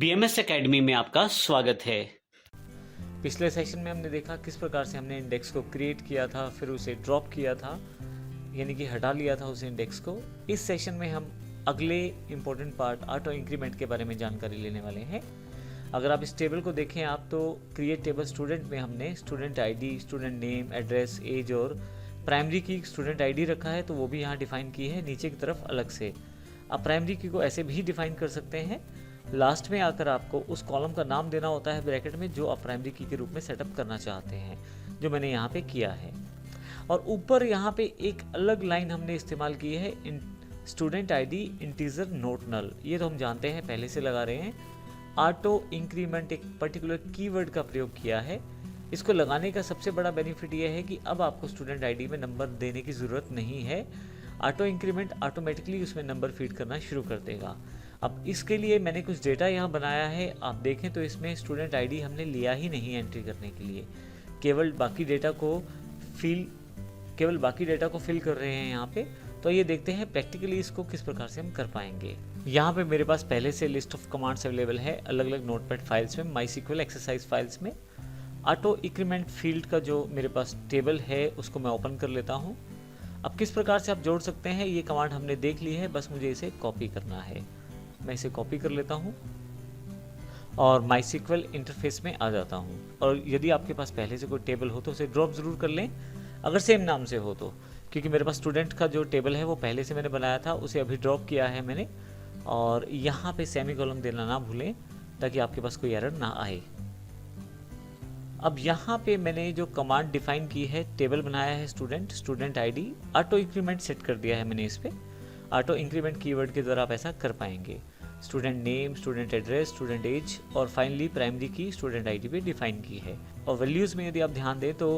BMS academy में आपका स्वागत है। पिछले सेशन में हमने देखा किस प्रकार से हमने इंडेक्स को क्रिएट किया था, फिर उसे ड्रॉप किया था, यानी कि हटा लिया था उस इंडेक्स को। इस सेशन में हम अगले इम्पोर्टेंट पार्ट ऑटो इंक्रीमेंट के बारे में जानकारी लेने वाले हैं। अगर आप इस टेबल को देखें आप तो क्रिएट टेबल स्टूडेंट में हमने student ID, student name, address, age और प्राइमरी की स्टूडेंट आईडी रखा है, तो वो भी यहाँ डिफाइन की है नीचे की तरफ अलग से। आप प्राइमरी की को ऐसे भी डिफाइन कर सकते हैं। लास्ट में आकर आपको उस कॉलम का नाम देना होता है ब्रैकेट में जो आप प्राइमरी की के रूप में सेटअप करना चाहते हैं, जो मैंने यहाँ पे किया है। और ऊपर यहाँ पे एक अलग लाइन हमने इस्तेमाल की है, स्टूडेंट आईडी इंटीजर नोट नल। ये तो हम जानते हैं, पहले से लगा रहे हैं। ऑटो इंक्रीमेंट एक पर्टिकुलर कीवर्ड का प्रयोग किया है। इसको लगाने का सबसे बड़ा बेनिफिट ये है कि अब आपको स्टूडेंट आईडी में नंबर देने की ज़रूरत नहीं है। ऑटो इंक्रीमेंट ऑटोमेटिकली उसमें नंबर फीड करना शुरू कर देगा। अब इसके लिए मैंने कुछ डेटा यहाँ बनाया है। आप देखें तो इसमें स्टूडेंट आईडी हमने लिया ही नहीं एंट्री करने के लिए, केवल बाकी डेटा को फिल कर रहे हैं यहाँ पे। तो ये देखते हैं प्रैक्टिकली इसको किस प्रकार से हम कर पाएंगे। यहाँ पे मेरे पास पहले से लिस्ट ऑफ कमांड्स अवेलेबल है अलग अलग नोटपैड फाइल्स में, माईसीक्वल एक्सरसाइज फाइल्स में। ऑटो इंक्रीमेंट फील्ड का जो मेरे पास टेबल है उसको मैं ओपन कर लेता हूँ। अब किस प्रकार से आप जोड़ सकते हैं ये कमांड हमने देख ली है, बस मुझे इसे कॉपी करना है। मैं इसे कॉपी कर लेता हूँ और माईसीक्वल इंटरफेस में आ जाता हूँ। और यदि आपके पास पहले से कोई टेबल हो तो उसे ड्रॉप ज़रूर कर लें, अगर सेम नाम से हो तो, क्योंकि मेरे पास स्टूडेंट का जो टेबल है वो पहले से मैंने बनाया था, उसे अभी ड्रॉप किया है मैंने। और यहाँ पे सेमीकोलन देना ना भूलें ताकि आपके पास कोई एरर ना आए। अब यहाँ पे मैंने जो कमांड डिफाइन की है, टेबल बनाया है student ID, auto increment set कर दिया है मैंने इस पर। ऑटो इंक्रीमेंट कीवर्ड के द्वारा आप ऐसा कर पाएंगे। Student name, student address, student age और फाइनली प्राइमरी की स्टूडेंट आईडी पे डिफाइन की है। और वैल्यूज़ में यदि आप ध्यान दें तो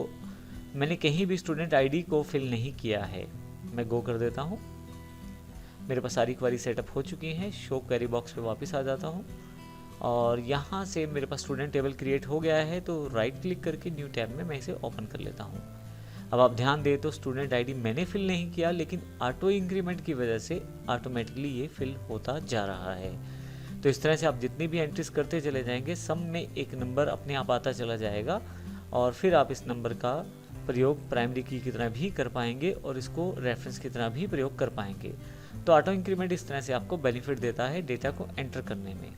मैंने कहीं भी स्टूडेंट आईडी को फिल नहीं किया है। मैं गो कर देता हूँ, मेरे पास सारी क्वेरी सेटअप हो चुकी हैं। शो क्वेरी बॉक्स पे वापस आ जाता हूँ और यहाँ से मेरे पास स्टूडेंट टेबल क्रिएट हो गया है, तो राइट क्लिक करके न्यू टैब में मैं इसे ओपन कर लेता हूँ। अब आप ध्यान दें तो स्टूडेंट आईडी मैंने फिल नहीं किया, लेकिन ऑटो इंक्रीमेंट की वजह से ऑटोमेटिकली ये फिल होता जा रहा है। तो इस तरह से आप जितनी भी एंट्रीज करते चले जाएंगे, सब में एक नंबर अपने आप आता चला जाएगा और फिर आप इस नंबर का प्रयोग प्राइमरी की तरह भी कर पाएंगे और इसको रेफरेंस की तरह भी प्रयोग कर पाएंगे। तो ऑटो इंक्रीमेंट इस तरह से आपको बेनिफिट देता है डेटा को एंटर करने में।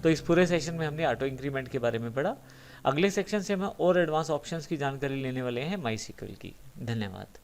तो इस पूरे सेशन में हमने ऑटो इंक्रीमेंट के बारे में पढ़ा। अगले सेक्शन से हम और एडवांस ऑप्शंस की जानकारी लेने वाले हैं माईसीक्वल की। धन्यवाद।